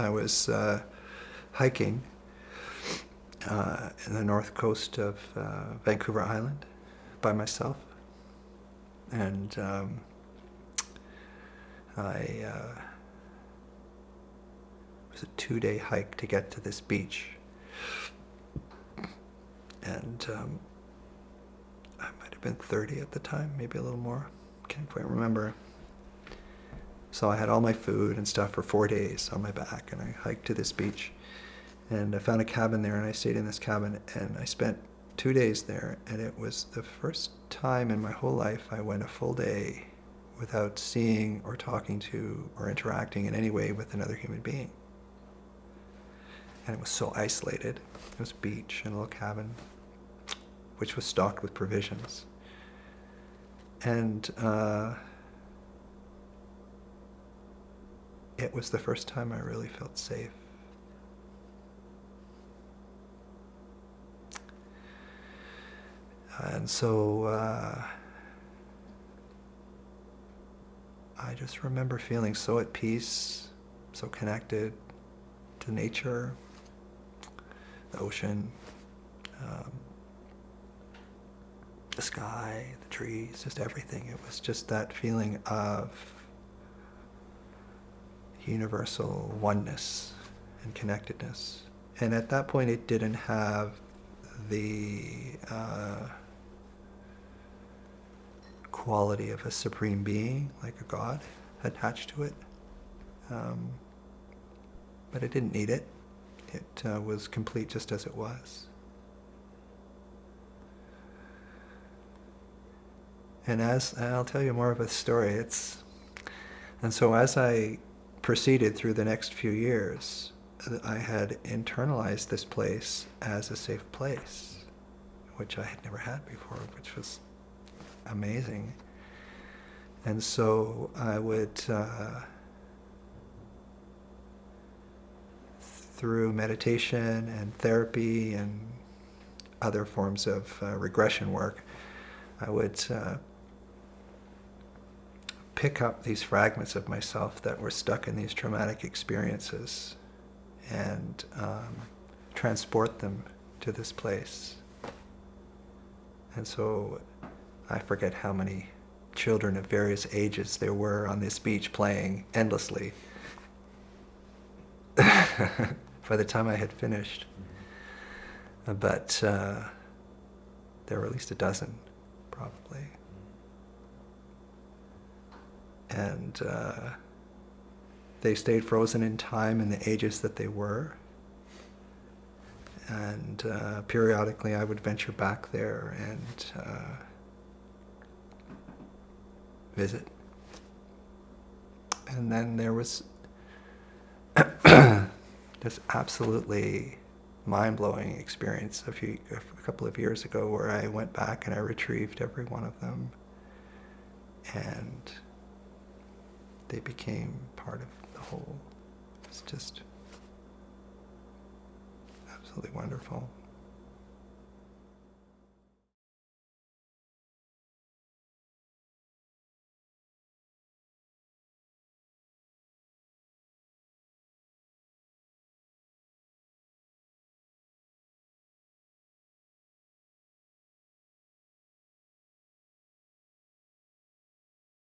I was hiking in the north coast of Vancouver Island by myself, and it was a 2-day hike to get to this beach, and I might have been 30 at the time, maybe a little more, can't quite remember. So I had all my food and stuff for 4 days on my back, and I hiked to this beach, and I found a cabin there, and I stayed in this cabin, and I spent 2 days there, and it was the first time in my whole life I went a full day without seeing or talking to or interacting in any way with another human being. And it was so isolated. It was a beach and a little cabin, which was stocked with provisions. And it was the first time I really felt safe. And so I just remember feeling so at peace, so connected to nature, the ocean, the sky, the trees, just everything. It was just that feeling of universal oneness and connectedness. And at that point it didn't have the quality of a supreme being, like a God, attached to it. But it didn't need it. It was complete just as it was. And I'll tell you more of a story. And so as I proceeded through the next few years, I had internalized this place as a safe place, which I had never had before, which was amazing. And so I would, through meditation and therapy and other forms of regression work, I would pick up these fragments of myself that were stuck in these traumatic experiences and transport them to this place. And so I forget how many children of various ages there were on this beach playing endlessly by the time I had finished. But there were at least a dozen, probably. And they stayed frozen in time in the ages that they were. And periodically I would venture back there and visit. And then there was this absolutely mind-blowing experience a couple of years ago where I went back and I retrieved every one of them, and they became part of the whole. It's just absolutely wonderful.